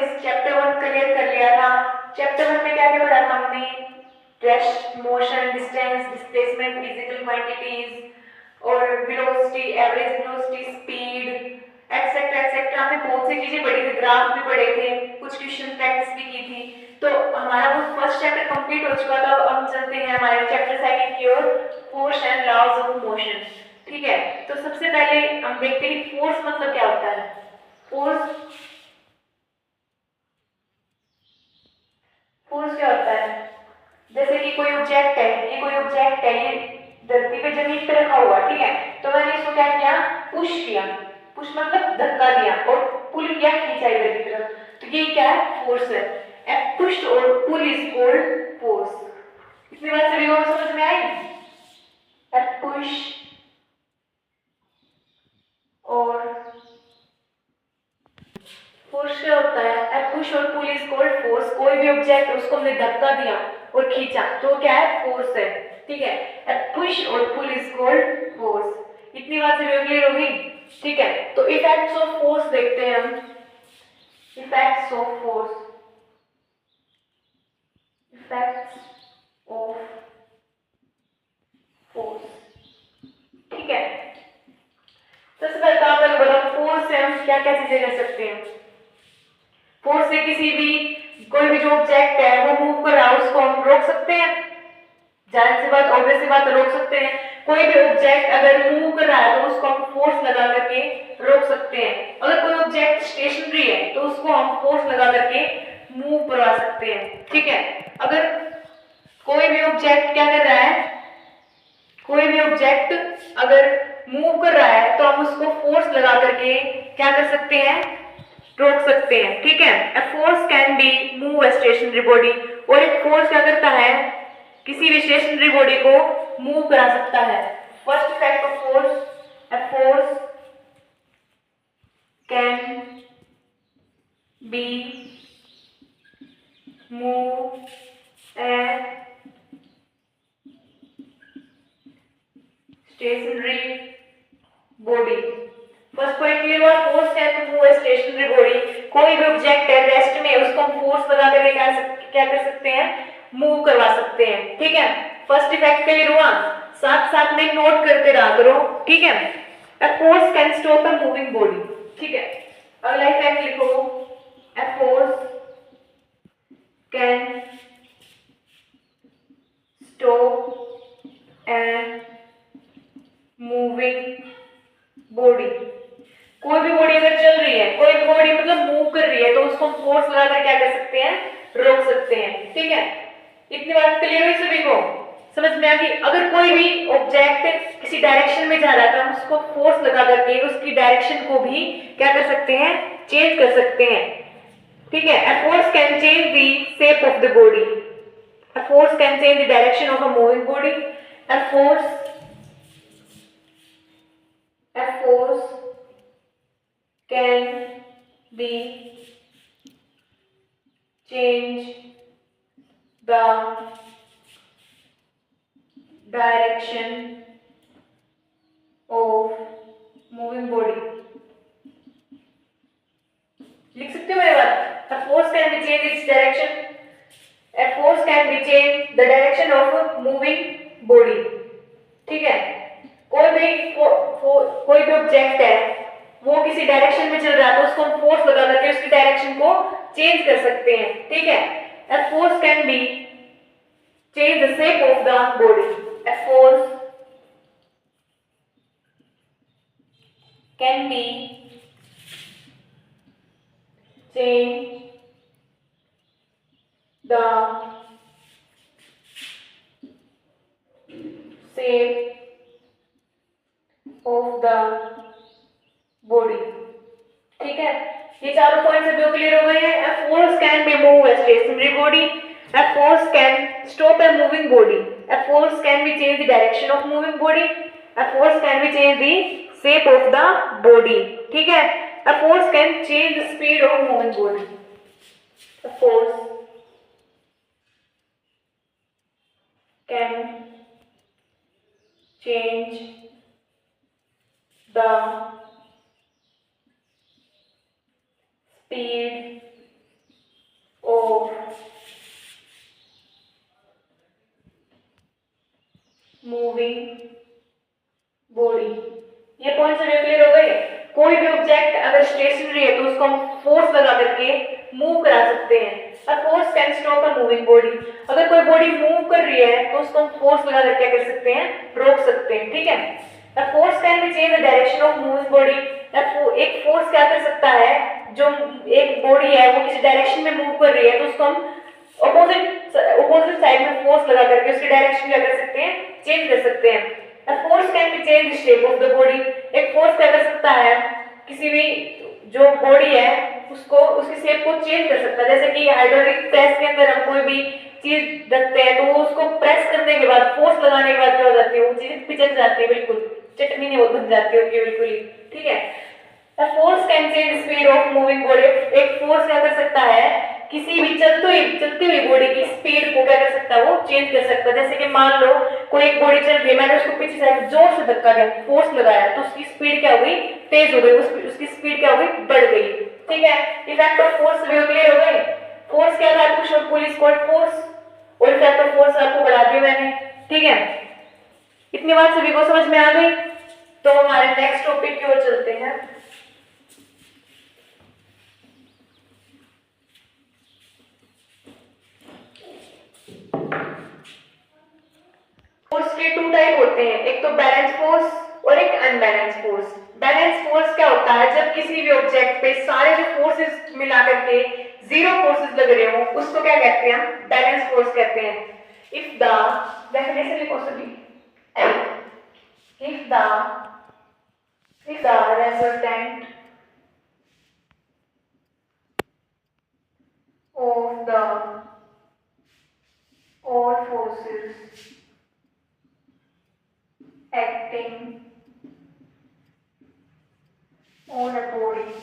Guys, chapter 1 clear कर लिया था। चैप्टर 1 में क्या क्या पढ़ा था हमने? Rest, motion, distance, displacement, physical quantities और velocity, average velocity, speed etcetera etcetera. हमने बहुत सी चीजें पढ़ी थी, ग्राफ भी पढ़े थे, कुछ क्वेश्चन प्रैक्टिस भी की थी। तो हमारा वो फर्स्ट चैप्टर कंप्लीट हो चुका था। अब हम चलते हैं हमारे चैप्टर सेकंड की ओर, force and laws of motion. ठीक है, तो सबसे पहले हम देखते हैं फोर्स मतलब क्या होता है। फोर्स फोर्स क्या होता है? जैसे कि कोई ऑब्जेक्ट है, ये कोई ऑब्जेक्ट है, ये धरती पे जमीन पे रखा हुआ, ठीक है। तो मैंने इसको क्या किया? पुश किया। पुश मतलब धक्का दिया और पुल किया, खींचा इधर की तरफ। तो ये क्या है? फोर्स है। ए पुश और पुल इज कॉल्ड फोर्स। इतनी बात सभी को समझ में आई? ए पुश और फोर्स क्या होता है? ए पुश और पुल इज कॉल्ड फोर्स। कोई भी ऑब्जेक्ट उसको हमने धक्का दिया और खींचा तो क्या है? फोर्स है। ठीक है, ए पुश और पुल इज कॉल्ड फोर्स। इतनी बात से क्लियर होगी? ठीक है, तो इफेक्ट्स ऑफ फोर्स देखते हैं हम। Effects of force, effects of force. ठीक है, सबसे पहले काम करके बताओ फोर्स से हम क्या क्या चीजें कर सकते हैं। फोर्स से किसी भी कोई भी जो ऑब्जेक्ट है वो मूव कर रहा है उसको हम रोक सकते हैं। जाहिर सी बात, ऑब्वियस सी बात, रोक सकते हैं। कोई भी ऑब्जेक्ट अगर मूव कर रहा है तो उसको हम फोर्स लगा करके रोक सकते हैं। अगर कोई ऑब्जेक्ट स्टेशनरी है तो उसको हम फोर्स लगा करके मूव करवा सकते हैं। ठीक है, अगर कोई भी ऑब्जेक्ट क्या कर रहा है, कोई भी ऑब्जेक्ट अगर मूव कर रहा है तो हम उसको फोर्स लगा करके क्या कर सकते हैं? रोक सकते हैं। ठीक है, a force can be move a stationary body। और एक फोर्स क्या करता है? किसी भी स्टेशनरी बॉडी को मूव करा सकता है। First effect of force, a force can be move a stationary body। First point clear हुआ? Force can move a stationary body. कोई भी ऑब्जेक्ट है रेस्ट में, उसको हम फोर्स लगा करके क्या कर सकते हैं? मूव करवा सकते हैं। ठीक है, फर्स्ट इफेक्ट क्लियर हुआ? साथ साथ में नोट करते रहा करो। ठीक है, a force can stop a moving body. ठीक है, अगला इफेक्ट लिखो, a force can stop a moving body. कोई भी बॉडी अगर चल रही है, कोई भी बॉडी मतलब मूव कर रही है, तो उसको हम फोर्स लगाकर क्या कर सकते हैं? रोक सकते हैं। ठीक है, इतनी बात क्लियर हुई सभी को? समझ में आ गई? अगर कोई भी ऑब्जेक्ट किसी डायरेक्शन में जा रहा है तो हम उसको फोर्स लगा करके उसकी डायरेक्शन को भी क्या कर सकते हैं? चेंज कर सकते हैं। ठीक है, a force can change the shape of the body, a force can change the direction of a moving body, a force can be change the direction of moving body। लिख सकते हो मेरे बात? A force can be change its direction, a force can be change the direction of moving body। ठीक है, कोई भी object है वो किसी डायरेक्शन में चल रहा है तो उसको हम फोर्स लगा करके उसकी डायरेक्शन को चेंज कर सकते हैं। ठीक है, a force can be change the shape of the body, a force can be change the shape of the body। ठीक है, ये चारों पॉइंट्स अभी क्लियर हो गए हैं। A force can be move a stationary body, a force can stop a moving body, a force can be change the direction of moving body, a force can be change the shape of the body। ठीक है, a force can change the speed of moving body, a force can change the speed stationary है तो उसको हम force लगा करके move करा सकते हैं। A force can stop a moving body। अगर कोई बॉडी मूव कर रही है तो उसको हम फोर्स लगा कर क्या कर सकते हैं, रोक सकते हैं, ठीक है। A force can be change the direction of moving body। एक फोर्स क्या कर सकता है, जो एक बॉडी है वो किसी डायरेक्शन में मूव कर रही है तो उसको हम ऑपोजिट साइड में फोर्स लगा करके उसकी डायरेक्शन क्या कर सकते हैं, चेंज कर सकते हैं। A force can be change the shape of the body। एक फोर्स क्या कर सकता है, किसी भी जो बॉडी है उसको उसकी शेप को चेंज कर सकता है। जैसे कि हाइड्रोलिक प्रेस के अंदर हम कोई भी चीज रखते हैं तो उसको प्रेस करने के बाद, फोर्स लगाने के बाद क्या हो जाती है, वो चीज पिचक जाती है, बिल्कुल चटनी नहीं बन जाती है बिल्कुल ही, ठीक है। A force can change speed of moving body। एक फोर्स क्या कर सकता है, किसी भी चलती हुई बॉडी की स्पीड को क्या कर सकता है, वो चेंज कर सकता है। जैसे कि मान लो कोई एक बॉडी चल रही है, मैंने उसको पीछे से जोर से धक्का दिया, फोर्स लगाया तो उसकी स्पीड क्या हो गई, तेज हो गई, उसकी स्पीड क्या हो गई, बढ़ गई, ठीक है। इफेक्ट ऑफ फोर्स क्लियर हो गए। फोर्स क्या था, पुश और पुल इज कॉल्ड फोर्स, और इफेक्ट ऑफ फोर्स आपको बढ़ा दिया मैंने, ठीक है। इतनी बात सभी को समझ में आ गई। तो हमारे नेक्स्ट टॉपिक की ओर चलते हैं। फोर्स के टू टाइप होते हैं, एक तो बैलेंस फोर्स और एक अनबैलेंस फोर्स। बैलेंस फोर्स क्या होता है, जब किसी भी ऑब्जेक्ट पे सारे जो फोर्सेस मिला करके जीरो फोर्सेस लग रहे हो उसको क्या कहते हैं, हम बैलेंस फोर्स कहते हैं। इफ द डेफिनेशन भी possible if the resultant of the all forces acting on a body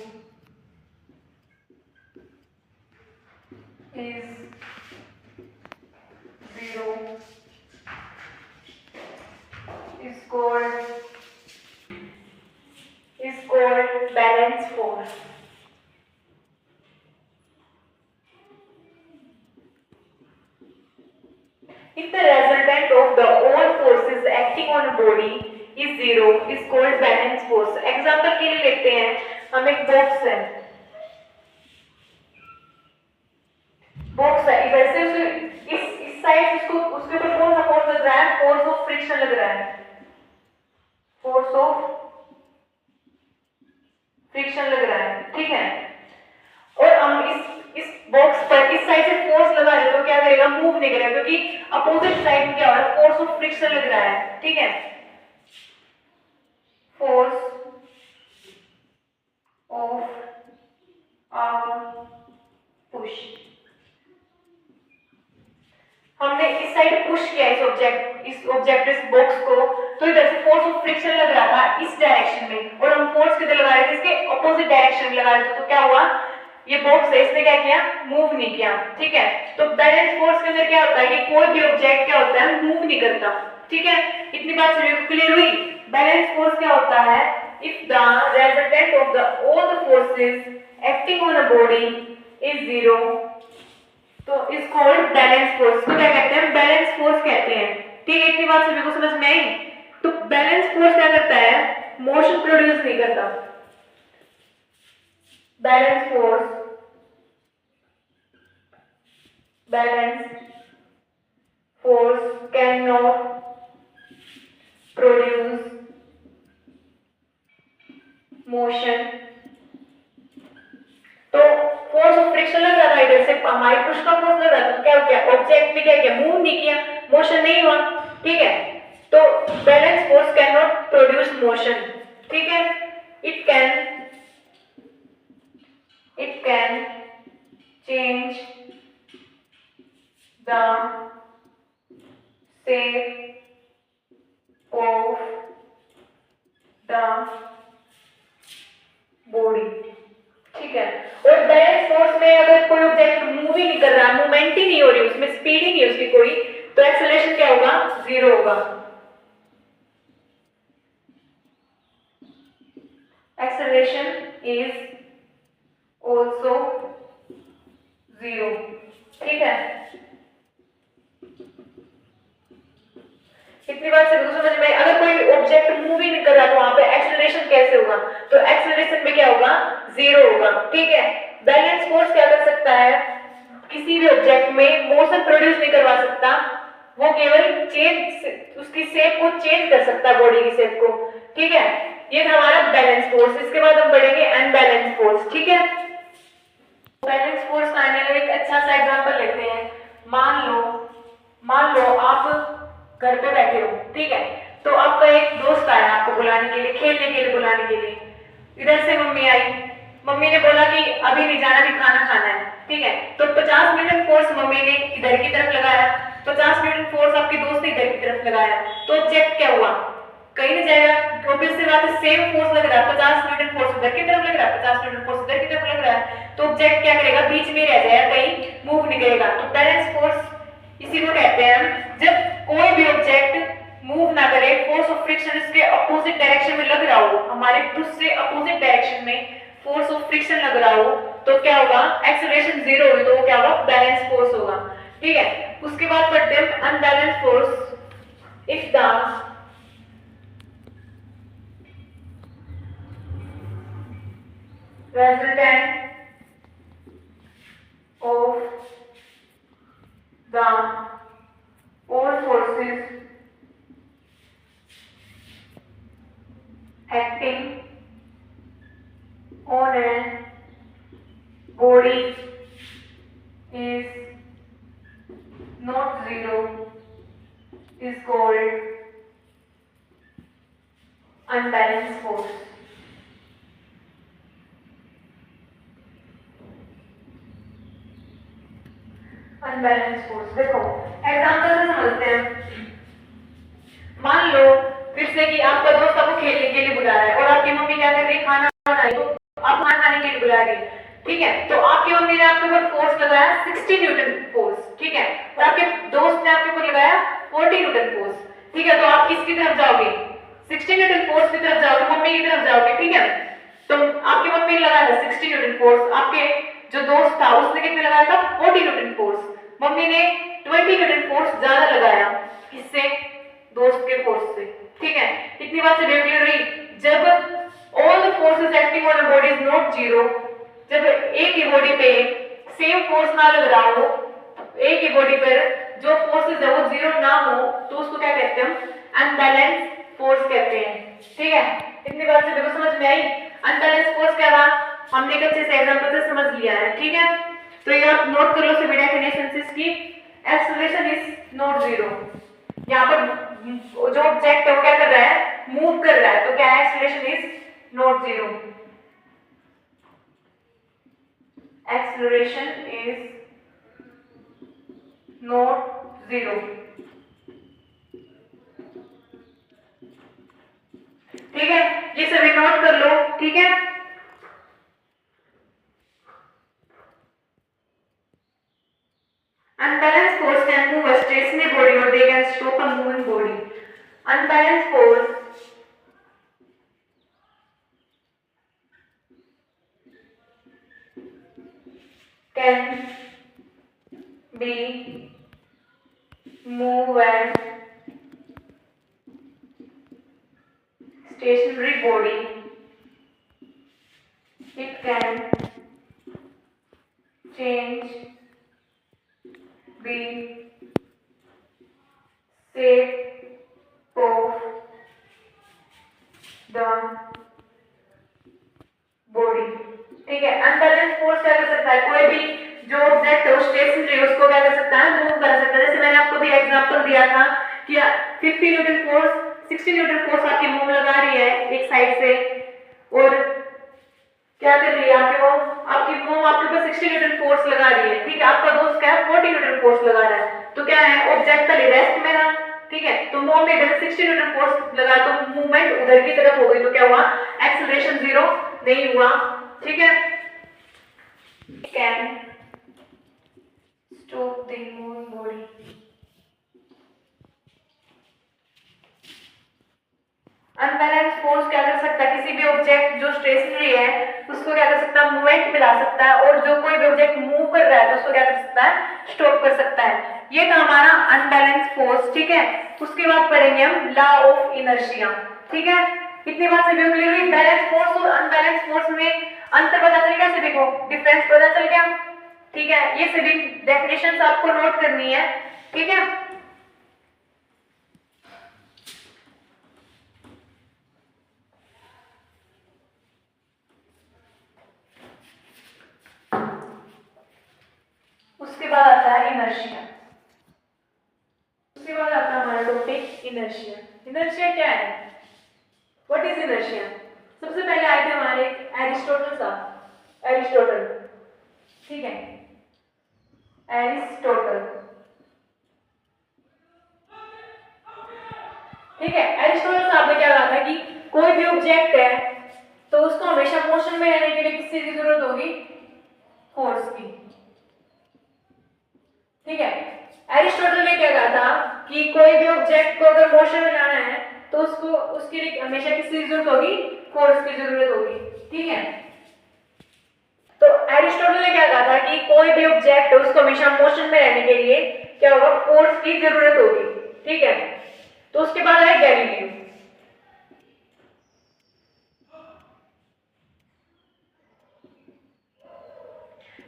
is zero is called balance force। If the resultant of the all forces acting on a body is zero is called balance force। Example के लिए लेते हैं, हम एक box है, इधर से इस साइड उसके ऊपर कौन सा फोर्स लग रहा है, फोर्स ऑफ फ्रिक्शन लग रहा है, फोर्स ऑफ फ्रिक्शन लग रहा है, ठीक है। और हम इस बॉक्स पर इस साइड से फोर्स लगा रहे तो क्या करेगा, मूव नहीं करेगा, क्योंकि अपोजिट साइड में क्या हो रहा है, फोर्स ऑफ फ्रिक्शन लग रहा है, ठीक है। फोर्स ऑफ पुश, हमने इस साइड पुश किया इस ऑब्जेक्ट इस बॉक्स को, तो इधर से फोर्स ऑफ फ्रिक्शन लग रहा था इस डायरेक्शन में, और हम फोर्स किधर लगा रहे थे, इसके ऑपोजिट डायरेक्शन में लगा रहे थे, तो क्या हुआ, ये बॉक्स है इसने क्या किया, मूव नहीं किया, ठीक है। तो बैलेंस फोर्स के अंदर क्या होता है कि कोई भी ऑब्जेक्ट क्या होता है, मूव नहीं करता, ठीक है। इतनी बात सभी को क्लियर हुई। बैलेंस फोर्स क्या होता है, if the resultant of the all the forces acting on a body is zero तो इज कॉल्ड बैलेंस फोर्स। तो क्या कहते हैं, बैलेंस फोर्स कहते हैं, ठीक है। इतनी बात सभी को समझ में आई। तो बैलेंस फोर्स क्या करता है, मोशन प्रोड्यूस नहीं करता। Balance force can not produce motion. तो फोर्स ऑफ फ्रिक्शन लग रहा था इधर से, हमारी पुश का फोर्स लग रहा था, क्या हो गया, ऑब्जेक्ट ने क्या किया, मूव नहीं किया, मोशन नहीं हुआ, ठीक है। तो balance force can not produce motion, ठीक है। It can change the shape of the body, ठीक है। और बैलेंस फोर्स में अगर कोई ऑब्जेक्ट मूव ही नहीं कर रहा, मूवमेंट ही नहीं हो रही, उसमें स्पीड ही नहीं है उसकी कोई, तो एक्सेलरेशन क्या होगा, जीरो होगा। एक्सेलरेशन इज ऑल्सो जीरो, ठीक है। इतनी बात से बिल्कुल समझ में। अगर कोई ऑब्जेक्ट मूव ही नहीं कर रहा तो वहां पे एक्सेलरेशन कैसे होगा? तो एक्सेलरेशन में क्या होगा? जीरो होगा। ठीक है, बैलेंस फोर्स क्या कर सकता है? किसी भी ऑब्जेक्ट में मोशन प्रोड्यूस नहीं करवा सकता, वो केवल चेंज, उसकी शेप को चेंज कर सकता है, बॉडी की शेप को। ठीक है, ये था हमारा बैलेंस फोर्स। इसके बाद हम पढ़ेंगे अनबैलेंस फोर्स। ठीक है, बैलेंस फोर्स का एक अच्छा सा एग्जांपल लेते हैं। मान लो आप घर पे बैठे हो, ठीक है, तो आपका एक दोस्त आया आपको बुलाने के लिए, खेलने के लिए बुलाने के लिए। इधर से मम्मी आई, मम्मी ने बोला कि अभी नहीं जाना, अभी खाना खाना है। ठीक है, तो 50 न्यूटन फोर्स मम्मी ने इधर की तरफ लगाया, 50 न्यूटन फोर्स आपके दोस्त ने इधर की तरफ लगाया, तो ऑब्जेक्ट क्या हुआ? कहीं नहीं जाएगा। ऑब्वियस सी बात है, सेम फोर्स लग रहा है, 50 न्यूटन फोर्स उधर की तरफ लग रहा है, 50 न्यूटन फोर्स उधर की तरफ लग रहा है, तो ऑब्जेक्ट क्या करेगा? बीच में रह जाएगा, कहीं मूव नहीं करेगा। तो बैलेंस फोर्स इसी को कहते हैं। जब कोई भी ऑब्जेक्ट मूव ना करे, फोर्स ऑफ फ्रिक्शन इसके अपोजिट डायरेक्शन में लग रहा हो, हमारे दूसरे अपोजिट डायरेक्शन में फोर्स ऑफ फ्रिक्शन लग रहा हो, तो क्या होगा? एक्सेलरेशन जीरो होगी, तो वो क्या होगा? बैलेंस फोर्स होगा। ठीक है, उसके बाद पढ़ते हैं unbalance force. If the resultant of the all forces acting on a body is not zero is called unbalanced force. Unbalance force देखो एग्जांपल से समझते हैं। मान लो फिर से कि आपका दोस्त आपको खेलने के लिए बुला रहा है और आपकी मम्मी क्या कर रही है? खाना बना रही है, तो आप खाना खाने के लिए बुला रही है। ठीक है, तो आपकी मम्मी ने आपके ऊपर फोर्स लगाया 60 न्यूटन फोर्स। ठीक है, और आपके दोस्त ने आपके ऊपर लगाया 40 न्यूटन फोर्स। ठीक है, तो आप किसकी तरफ जाओगे? 60 न्यूटन फोर्स की तरफ जाओगे, मम्मी की तरफ जाओगे। ठीक है, तो आपकी मम्मी ने लगाया था 60 न्यूटन फोर्स, आपके जो दोस्त था उसने कितने लगाया था? 40 न्यूटन फोर्स। मम्मी ने 20 न्यूटन फोर्स ज्यादा लगाया, किससे? दोस्त के फोर्स से। ठीक है, इतनी बात से क्लियर हुई। जब all the forces acting on a body is not zero, जब एक ही बॉडी पे सेम फोर्स ना लग रहा हो, एक ही बॉडी पर जो फोर्सेस है वो जीरो ना हो, तो उसको क्या कहते हैं? हम अनबैलेंस फोर्स कहते हैं। ठीक है, इतनी बात से बिल्कुल समझ में आई। अनबैलेंस फोर्स क्या था? हमने एक अच्छे से एग्जांपल से समझ लिया है। ठीक है, तो ये आप नोट कर लो सभी डेफिनेशन इसकी। एक्सेलरेशन इज नॉट जीरो, यहाँ पर जो ऑब्जेक्ट है वो क्या कर रहा है? मूव कर रहा है, तो क्या है? Acceleration is not zero. Acceleration is not zero. ठीक है, ये सभी नोट कर लो। ठीक है, unbalanced force can move a stationary body or they can stop a moving body. Unbalanced force can be move a stationary body. It can change the shape of the body. ठीक है, unbalance force क्या कर सकता है? कोई भी जो object है स्टेशनरी है उसको क्या कर सकता है? मूव कर सकता है। जैसे मैंने आपको भी एग्जांपल दिया था कि 50 न्यूटन फोर्स 60 न्यूटन फोर्स आपकी मूव लगा रही है एक साइड से, और क्या कर रही है? आपकी मूव आपके ऊपर 60 न्यूटन फोर्स लगा रही है। ठीक है, आपका दोस्त क्या है? 40 न्यूटन फोर्स लगा रहा है, तो क्या है? ऑब्जेक्ट का रेस्ट में रहा। ठीक है, तो मूव में इधर 60 न्यूटन फोर्स लगा तो मूवमेंट उधर की तरफ हो गई, तो क्या हुआ? एक्सेलरेशन जीरो नहीं हुआ। ठीक है, can stop the moving body. Unbalance force क्या कर सकता है? किसी भी ऑब्जेक्ट जो स्टेशनरी है उसको क्या कर सकता है? मूवमेंट में ला सकता है, और जो कोई भी ऑब्जेक्ट मूव कर रहा है तो उसको क्या कर सकता है, स्टॉप कर सकता है। ये था हमारा अनबैलेंस फोर्स, ठीक है। उसके बाद पढ़ेंगे हम लॉ ऑफ इनर्शिया, ठीक है। इतनी बात सभी को क्लियर हुई? बैलेंस फोर्स और अनबैलेंस फोर्स में अंतर पता चल गया सभी को, डिफरेंस पता चल गया, ठीक है। ये सभी डेफिनेशंस आपको नोट करनी है, ठीक है। उसके बाद आता है इनर्शिया। उसके बाद आता है हमारा टॉपिक इनर्शिया। इनर्शिया क्या है? What is inertia? सबसे पहले आए थे हमारे एरिस्टोटल साहब, एरिस्टोटल, ठीक है, एरिस्टोटल, ठीक है। एरिस्टोटल साहब ने क्या कहा था कि कोई भी ऑब्जेक्ट है तो उसको हमेशा मोशन में रहने के लिए किस चीज की जरूरत होगी? फोर्स की, ठीक है। एरिस्टोटल ने क्या कहा था कि कोई भी ऑब्जेक्ट को अगर मोशन में लाना है तो उसको उसके लिए हमेशा किसकी जरूरत होगी? फोर्स की जरूरत होगी, ठीक है। तो एरिस्टोटल ने क्या कहा था कि कोई भी ऑब्जेक्ट है उसको हमेशा मोशन में रहने के लिए क्या होगा? फोर्स की जरूरत होगी, ठीक है। तो उसके बाद है गैलीलियो।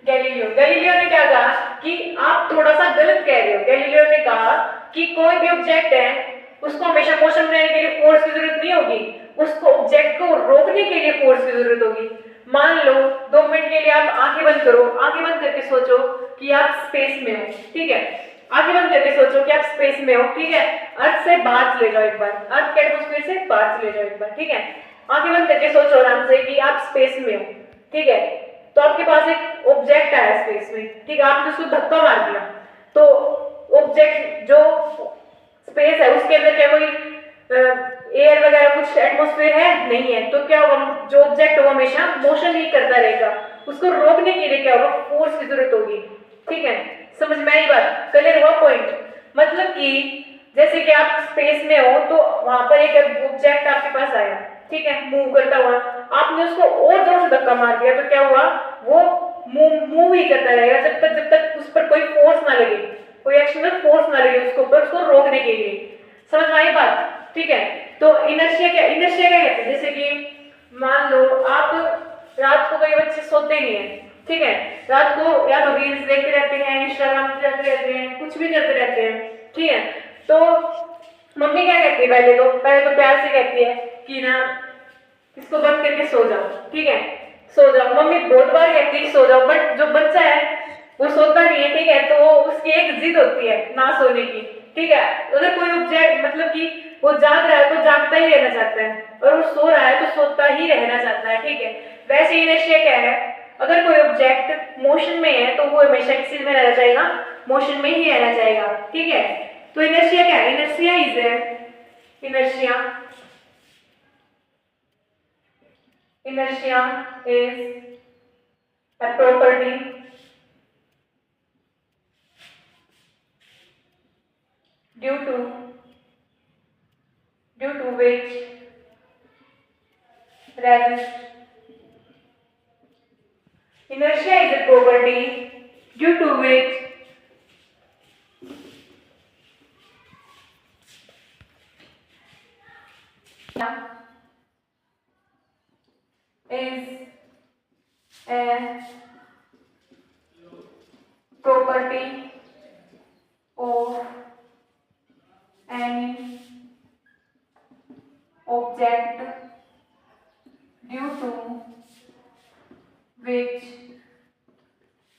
गैलीलियो ने क्या कहा कि आप थोड़ा सा गलत कह रहे हो। गैलीलियो ने कहा कि कोई भी ऑब्जेक्ट है उसको हमेशा मोशन में रहने के लिए फोर्स की जरूरत नहीं होगी, उसको ऑब्जेक्ट को रोकने के लिए फोर्स की जरूरत होगी। मान लो 2 मिनट के लिए आप आंखें बंद करो, आंखें बंद करके सोचो कि आप स्पेस में हो, ठीक है। आंखें बंद करके सोचो कि आप स्पेस में हो, ठीक है। अर्थ से बाहर चले जाओ एक बार, अर्थ के एटमॉस्फेयर से बाहर चले जाओ एक बार, ठीक है। आंखें बंद करके सोचो आराम से कि आप स्पेस में हो, ठीक है। तो आपके पास एक ऑब्जेक्ट आया स्पेस में, ठीक है, आपने उसको धक्का मार दिया, तो ऑब्जेक्ट जो स्पेस है उसके अंदर क्या कोई एयर वगैरह कुछ एटमॉस्फेयर है? नहीं है। तो क्या होगा? जो ऑब्जेक्ट होगा हमेशा मोशन ही करता रहेगा, उसको रोकने के लिए क्या होगा? फोर्स की जरूरत होगी, ठीक है। समझ में आई बात? क्लियर हुआ पॉइंट? मतलब कि जैसे कि आप स्पेस में हो तो वहां पर एक ऑब्जेक्ट आपके पास आया, ठीक है, मूव करता हुआ, आपने उसको और जोर से धक्का मार दिया तो क्या हुआ? वो मूव ही करता रहेगा जब तक उस पर कोई फोर्स ना लगे, कोई एक्सटर्नल फोर्स ना लगे उसके ऊपर, उसको रोकने के लिए। समझ में आई बात? ठीक है। तो इनर्शिया क्या कहते हैं? जैसे कि मान लो आप रात को, कई बच्चे सोते नहीं है, ठीक है, रात को या तो रील्स देखते रहते हैं, इंस्टाग्राम चलाते रहते हैं, कुछ भी करते रहते हैं, ठीक है। तो मम्मी क्या कहती है? पहले तो प्यार से कहती है कि ना इसको बंद करके सो जाओ, ठीक है, सो जाओ। मम्मी बहुत बार कहती है सो जाओ, बट जो बच्चा है वो सोता नहीं है, ठीक है। तो वो उसकी एक जिद होती है ना सोने की, ठीक है। अगर कोई ऑब्जेक्ट मतलब कि वो जाग रहा है तो जागता ही रहना चाहता है, और वो सो रहा है तो सोता ही रहना चाहता है, ठीक है। वैसे इनर्शिया क्या है? अगर कोई ऑब्जेक्ट मोशन में है तो वो हमेशा किस चीज में रहना चाहेगा? मोशन में ही रहना चाहेगा, ठीक है। तो इनर्शिया क्या है? Inertia is a property due to which resist. Inertia is a property due to which is a property of any object due to which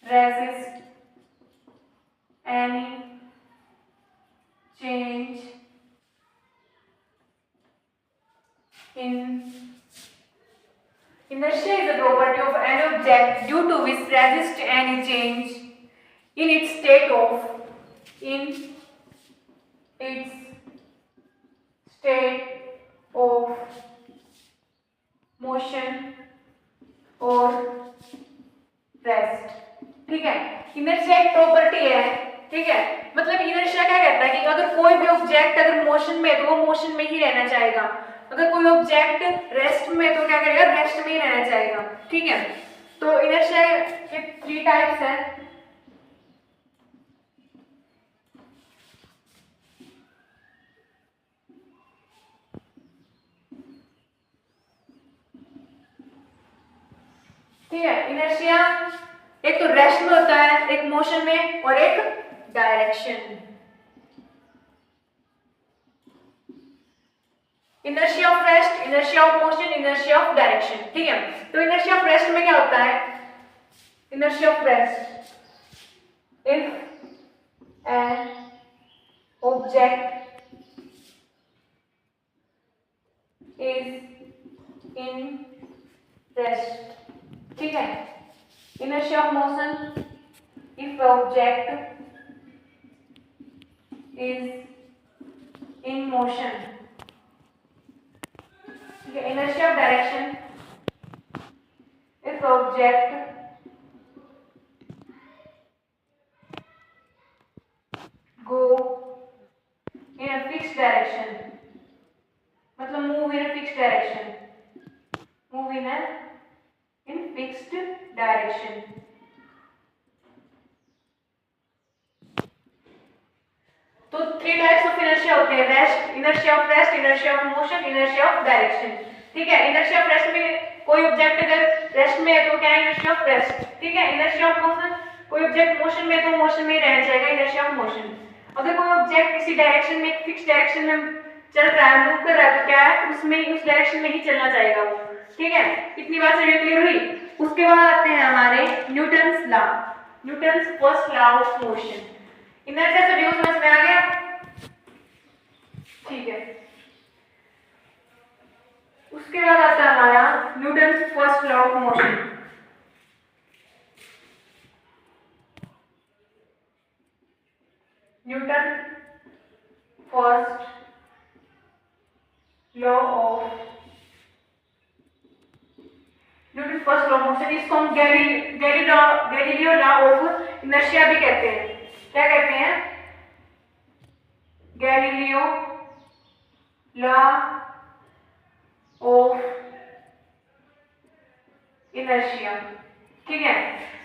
resist any change in. Inertia is a property of any object due to which resist any change in its state of motion or rest. ठीक है, inertia एक property है, ठीक है। मतलब inertia क्या कहता है कि अगर कोई भी ऑब्जेक्ट अगर मोशन में है तो वो मोशन में ही रहना चाहेगा, अगर कोई ऑब्जेक्ट रेस्ट में तो क्या करेगा? रेस्ट में ही रहना चाहेगा, ठीक है। तो इनर्शिया के 3 टाइप्स हैं। ठीक है, इनर्शिया एक तो रेस्ट में होता है, एक मोशन में और एक direction. Inertia of rest, inertia of motion, inertia of direction. ठीक है, तो इनर्शिया ऑफ रेस्ट में क्या होता है? Inertia of rest, if an object is in rest. ठीक है, inertia of motion, if the object is in motion. ठीक है, inertia of direction, if the object go in a fixed direction, मतलब move in a fixed direction, move in fixed direction। तो 3 types of inertia होते हैं, rest, inertia of rest, inertia of motion, inertia of direction. ठीक है, inertia of rest में कोई object अगर rest में है तो क्या है? Inertia of rest. ठीक है, इनर्शिया ऑफ मोशन, कोई ऑब्जेक्ट मोशन में है तो मोशन में ही रहना चाहिए, इनर्शिया ऑफ मोशन। अगर कोई ऑब्जेक्ट किसी डायरेक्शन में, एक फिक्स डायरेक्शन में चल रहा है, मूव कर रहा है, तो क्या है? उसमें ही, उस डायरेक्शन में ही चलना चाहेगा वो। ठीक है, इतनी बात से क्लियर हुई। उसके बाद आते हैं हमारे Newton's law, Newton's first law of motion. Inertia से ड्यूस समझ में आ गया? ठीक है, उसके बाद आता है हमारा Newton's first law of motion. Newton first law of Newton first law of motion, इसको हम गैलीलियो लॉ ऑफ इनर्शिया भी कहते हैं। क्या कहते हैं? Galileo law of inertia. ठीक है,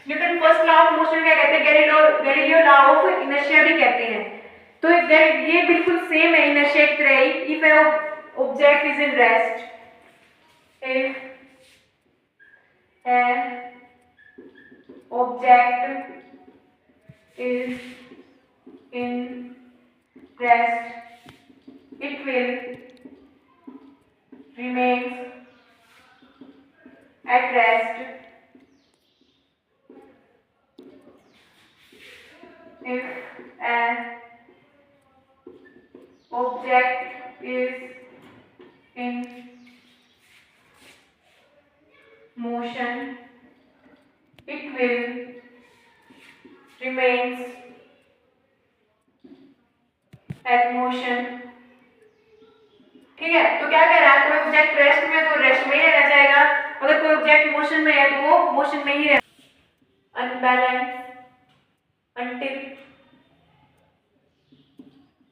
Newton first law of motion क्या कहते हैं? गैलीलियो लॉ ऑफ इनर्शिया भी कहते हैं। तो ये बिल्कुल सेम है इनर्शिया की तरह ही। If a object is in rest, if an object is in rest, it will remain at rest if an object is in motion, it will remains at motion। ठीक है, तो क्या कह रहा है? कोई ऑब्जेक्ट रेस्ट में तो रेस्ट में ही रहना चाहेगा, अगर कोई ऑब्जेक्ट मोशन में है तो वो मोशन में ही रहेगा। Unbalance until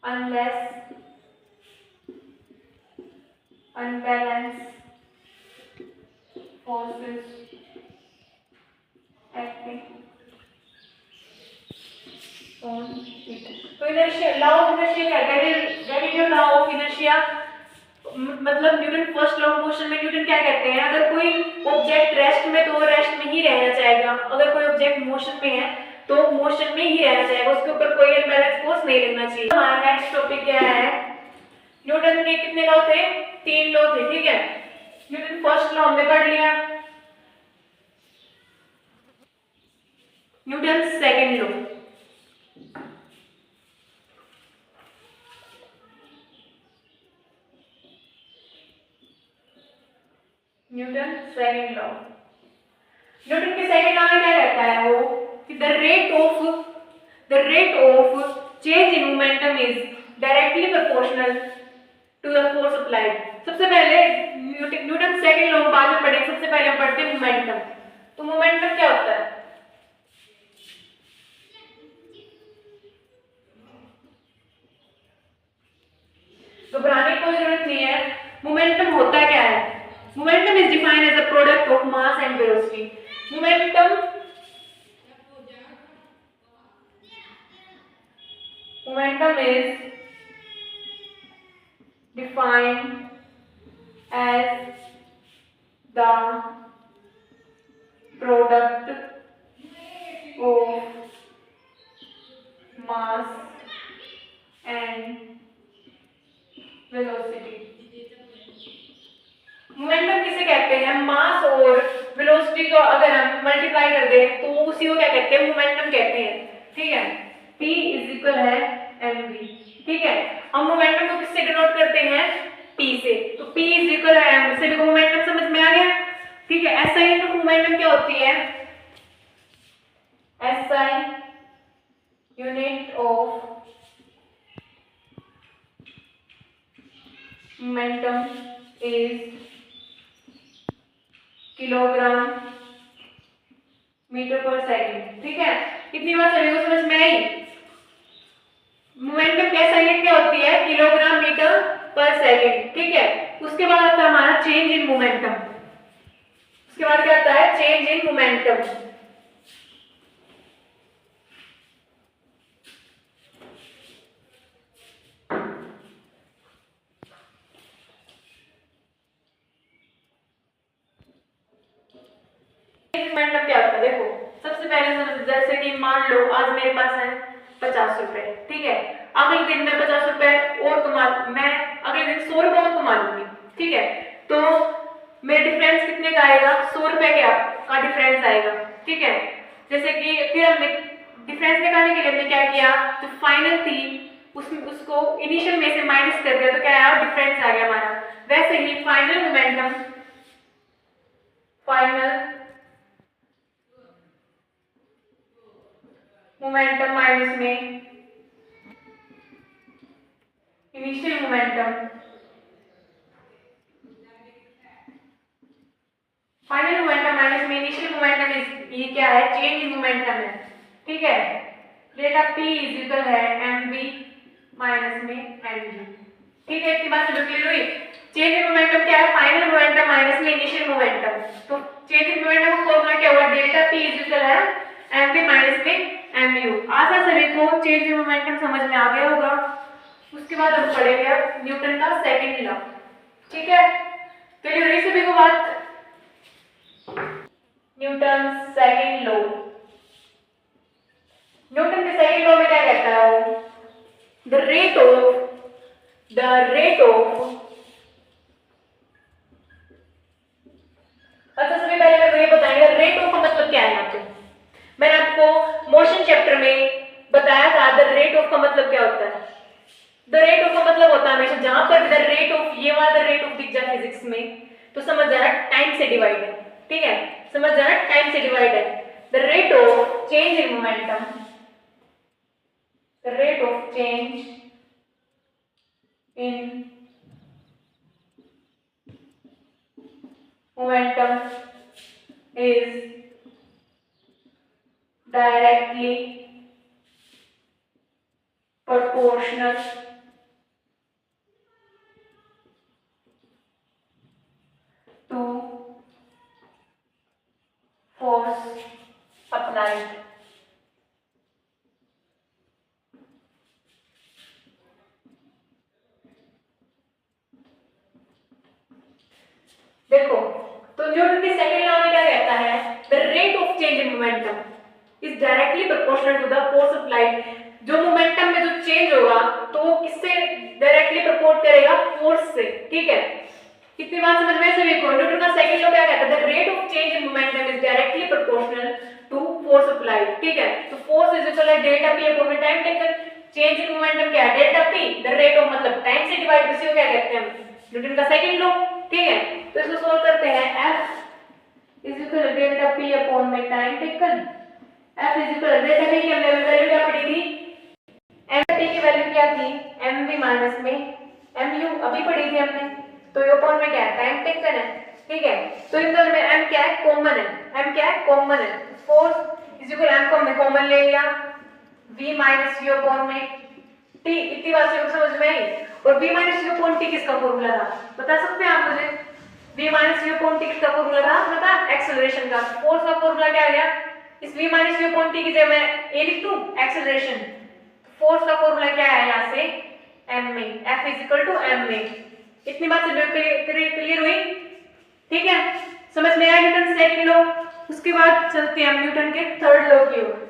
unless unbalanced forces acting on it। तो इनर्शिया, लॉ ऑफ इनर्शिया क्या है? गैलीलियो लॉ ऑफ इनर्शिया, मतलब Newton first law of motion में न्यूटन क्या कहते हैं? अगर कोई ऑब्जेक्ट रेस्ट में तो रेस्ट में ही रहना चाहेगा, अगर कोई ऑब्जेक्ट मोशन में है तो मोशन में ही रहना चाहेगा, उसके ऊपर कोई अनबैलेंस फोर्स नहीं लगना चाहिए। हमारा नेक्स्ट टॉपिक क्या है? न्यूटन के कितने लॉ थे? 3 लॉ थे। ठीक है, न्यूटन फर्स्ट लॉ हमने पढ़ लिया, Newton second law, Newton second law. Newton के सेकंड लॉ में क्या कहता है वो? कि the rate of change in momentum is directly proportional to the force applied. सबसे पहले न्यूटन सेकंड लॉ बाद में पढ़ेंगे, सबसे पहले हम पढ़ते हैं मोमेंटम। तो मोमेंटम क्या होता है? घबराने की कोई जरूरत नहीं है। मोमेंटम होता क्या है? Momentum is defined as a product of mass and velocity. Momentum momentum is defined as the product of mass and velocity। Momentum किसे कहते हैं? मास और वेलोसिटी को अगर हम मल्टीप्लाई कर दें तो उसी को क्या कहते हैं? मोमेंटम कहते हैं। ठीक है, P इज इक्वल है mv। ठीक है, हम मोमेंटम को किससे डिनोट करते हैं? P से। तो P इज इक्वल है m। सभी को मोमेंटम समझ में आ गया? ठीक है, SI इनटू मोमेंटम क्या होती है? SI unit of momentum is kilogram metre per second. ठीक है, कितनी बार सभी को समझ में आई? मोमेंटम कैसा यूनिट क्या होती है? Kilogram metre per second. ठीक है, उसके बाद आता है हमारा चेंज इन मोमेंटम। उसके बाद क्या आता है? Change in momentum. मोमेंटम क्या होता है? देखो, सबसे पहले समझ, जैसे कि मान लो आज मेरे पास है 50 रुपए। ठीक है, अगले दिन मैं 50 रुपए और कमा, मैं अगले दिन 100 रुपए और कमा लूंगी। ठीक है, तो मेरा डिफरेंस कितने का आएगा? 100 रुपए का डिफरेंस आएगा। ठीक है, जैसे कि फिर हमने डिफरेंस निकालने के लिए हमने क्या किया? जो फाइनल थी उसको इनिशियल में से माइनस कर दिया, तो क्या आया? डिफरेंस आ गया हमारा। वैसे ही फाइनल मोमेंटम माइनस में initial momentum, final momentum minus में इनिशियल मोमेंटम, ये क्या है? चेंज इन मोमेंटम है। ठीक है, डेटा P इज इक्वल है mv माइनस में mg। ठीक है, इतनी बात समझ क्लियर हुई? चेंज इन मोमेंटम क्या है? फाइनल मोमेंटम माइनस में इनिशियल मोमेंटम। तो चेंज इन मोमेंटम का फॉर्मूला क्या हुआ? डेल्टा P इज इक्वल है mv माइनस में mu। आशा सभी को चेंज इन मोमेंटम समझ में आ गया होगा। उसके बाद हम पढ़ेंगे न्यूटन का सेकंड लॉ। ठीक है, क्लियर हुई सभी को बात? Newton second law. न्यूटन के सेकंड लॉ में क्या कहता है वो? द रेट ऑफ अच्छा, सबसे पहले मैं ये बताएंगे रेट ऑफ का मतलब क्या है। यहाँ पे मैंने आपको मोशन चैप्टर में बताया था द रेट ऑफ का मतलब क्या होता है। द रेट ऑफ का मतलब होता है हमेशा जहां पर द रेट ऑफ, ये वाला रेट ऑफ दिख जाए फिजिक्स में तो समझ जाना टाइम से डिवाइड है। ठीक है, समझ जाना टाइम से डिवाइड है। The rate of change in momentum, the rate of change in momentum is directly proportional to force applied। देखो, तो न्यूटन के सेकंड लॉ में क्या कहता है? The rate of change in momentum is directly proportional to the force applied. जो momentum में जो चेंज होगा तो वो किससे डायरेक्टली प्रोपोर्ट करेगा? फोर्स से। ठीक है, कितनी बात समझ में? सभी को न्यूटन का सेकंड लॉ क्या कहता है? The rate of change in momentum is directly proportional to force applied. ठीक है, तो force is equal to delta p upon time taken. Change in momentum क्या है? Delta p। The rate of मतलब time से डिवाइड, इसी को क्या कहते हैं? न्यूटन का सेकंड लॉ। ठीक है, तो इसको सॉल्व करते हैं। F is equal to delta p upon में time taken. F is equal to delta p की हमने वैल्यू क्या पढ़ी थी? mT की वैल्यू क्या थी? mv माइनस में mu अभी पढ़ी थी हमने। तो ये अपॉन में क्या है? टाइम टेकन है। ठीक है, तो इन दोनों में m क्या है? कॉमन है। m क्या है? कॉमन है। फोर्स इज इक्वल m को हमने कॉमन ले लिया v माइनस u अपॉन में t। इतनी बात से समझ में आई? और v minus u upon t किसका फॉर्मूला था? बता सकते हैं आप मुझे? v minus u upon t किसका फॉर्मूला था? बता, एक्सेलरेशन का। फोर्स का फॉर्मूला क्या आ गया? इस v minus u upon t की जगह मैं a लिख दूं एक्सेलरेशन। फोर्स का फॉर्मूला क्या है यहाँ से, एम में, एफ इजिकल टू एम में। इतनी बात से क्लियर हुई, ठीक है, समझ में आया न्यूटन सेकंड लॉ। उसके बाद चलते हैं हम न्यूटन के थर्ड लॉ की ओर।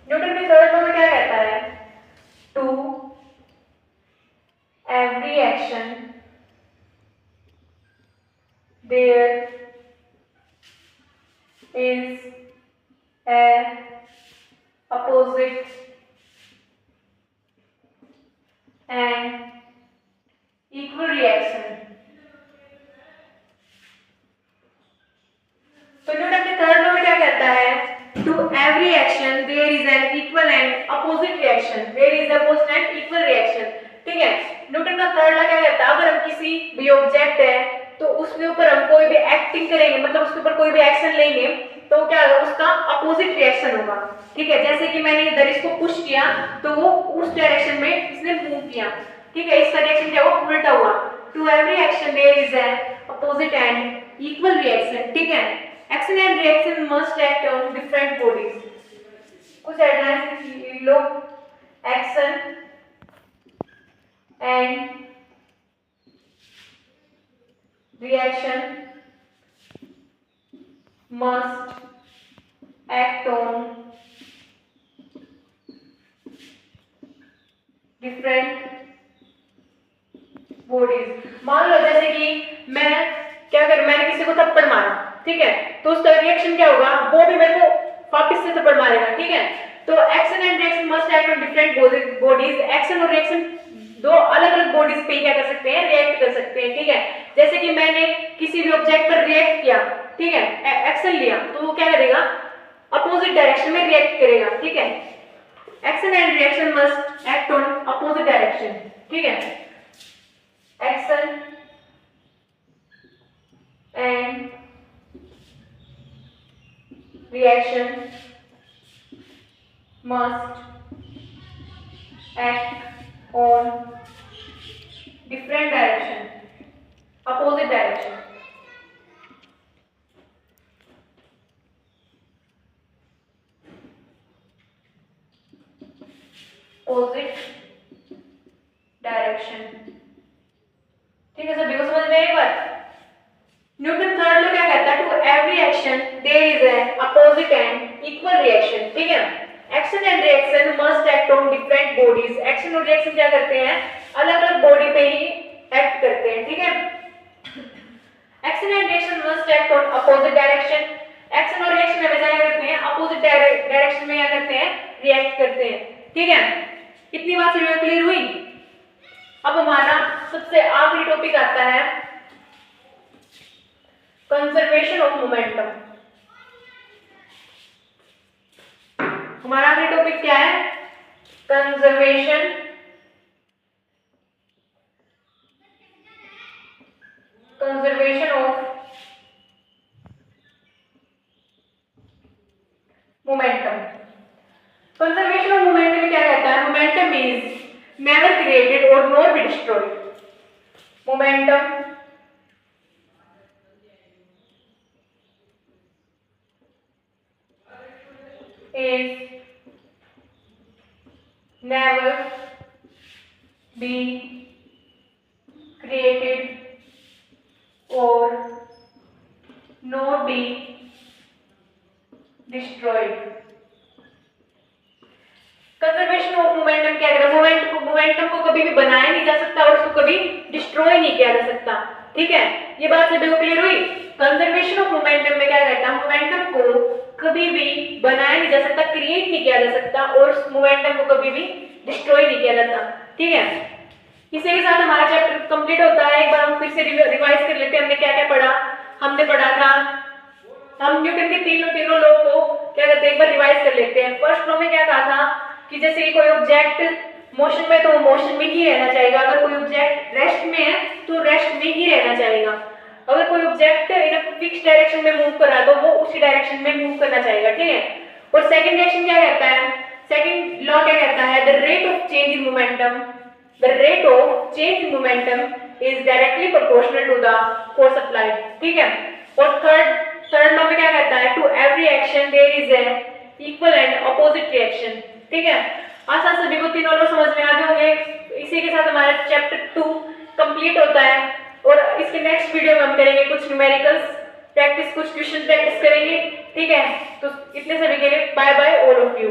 न्यूटन के थर्ड लॉ में क्या कहता है, to every action there is a opposite and equal reaction। तो न्यूटन के थर्ड लॉ में क्या कहता है, to every action there is an equal and opposite reaction, there is opposite and equal reaction, ठीक है। न्यूटन का थर्ड लॉ क्या कहता है, अगर हम किसी भी ऑब्जेक्ट है तो उसके ऊपर हम कोई भी एक्टिंग करेंगे, मतलब उसके ऊपर कोई भी एक्शन लेंगे तो क्या होगा, उसका अपोजिट रिएक्शन होगा, ठीक है। जैसे कि मैंने इधर इसको पुश किया तो वो उस डायरेक्शन में इसने मूव किया, ठीक है, इसका रिएक्शन क्या हुआ, उल्टा हुआ। To every action there is an opposite and equal reaction, ठीक है। Action and reaction must act on different bodies. कुछ हेडलाइंस लो, action and reaction must act on different bodies। मान लो जैसे कि मैं क्या कर, मैंने किसी को थप्पड़ मारा, ठीक है, तो उसका रिएक्शन क्या होगा, वो भी मेरे को वापस से थप्पड़ मारेगा, ठीक है। तो action and reaction must act on different bodies. Action और रिएक्शन दो अलग अलग बॉडीज पे क्या कर सकते हैं, रिएक्ट कर सकते हैं, ठीक है। जैसे कि मैंने किसी भी ऑब्जेक्ट पर रिएक्ट किया, ठीक है, एक्शन लिया, तो वो क्या करेगा, अपोजिट डायरेक्शन में रिएक्ट करेगा, ठीक है। Action and reaction must act on opposite direction, ठीक है। Action and reaction must act on different direction, opposite direction। opposite direction, ठीक है, सभी को समझ में एक बार। न्यूटन थर्ड लॉ क्या कहता है, to every action there is an opposite and equal reaction, ठीक है। Action and reaction must act on different bodies. Action और रिएक्शन क्या करते हैं, अलग अलग बॉडी पे ही एक्ट करते हैं, ठीक है। Action and reaction must act on opposite direction. Action और रिएक्शन हमेशा क्या करते हैं, अपोजिट डायरेक्शन में क्या करते हैं, रिएक्ट करते हैं, ठीक है। कितनी बात क्लियर हुई। अब हमारा सबसे आखिरी टॉपिक आता है कंजर्वेशन ऑफ मोमेंटम। हमारा आखिरी टॉपिक क्या है, conservation of momentum. Conservation of momentum में क्या कहता है, मोमेंटम इज नेवर क्रिएटेड और nor be destroyed. Momentum is never be created or nor be destroyed। Conservation of momentum क्या कहता है, मोमेंटम को कभी भी बनाया नहीं जा सकता और उसको कभी डिस्ट्रॉय नहीं किया जा सकता, ठीक है। ये बात सभी को क्लियर हुई। कंजर्वेशन ऑफ मोमेंटम में क्या कहता है, मोमेंटम को कभी भी बनाया नहीं जा सकता, क्रिएट नहीं किया जा सकता और उस मोमेंटम को कभी भी डिस्ट्रॉय नहीं किया जाता, ठीक है। इसी के साथ हमारा चैप्टर कंप्लीट होता है। एक बार हम फिर से रिवाइज कर लेते हैं, हमने क्या क्या पढ़ा। हमने पढ़ा था, हम न्यूटन के तीनों लॉ को क्या कहते हैं, एक बार रिवाइज कर लेते हैं। फर्स्ट लॉ में क्या कहा था कि जैसे कि कोई ऑब्जेक्ट मोशन में तो वो मोशन में ही रहना चाहेगा, अगर कोई ऑब्जेक्ट रेस्ट में है तो रेस्ट में ही रहना चाहेगा, अगर कोई ऑब्जेक्ट इन फिक्स डायरेक्शन में मूव कर रहा है तो वो उसी डायरेक्शन में मूव करना चाहेगा, ठीक है। और सेकंड रिएक्शन क्या कहता है, सेकंड लॉ क्या कहता है, the rate of change in momentum, the rate of change in momentum is directly proportional to the force applied, ठीक है। और थर्ड लॉ में क्या कहता है, to every action there is a equal and opposite reaction, ठीक है। आशा सभी को तीनों लॉ समझ में आ गए होंगे। इसी के साथ हमारा चैप्टर 2 कंप्लीट होता है और इसके नेक्स्ट वीडियो में हम करेंगे कुछ न्यूमेरिकल्स प्रैक्टिस, कुछ क्वेश्चन प्रैक्टिस करेंगे, ठीक है। तो इतने सभी के लिए bye bye all of you.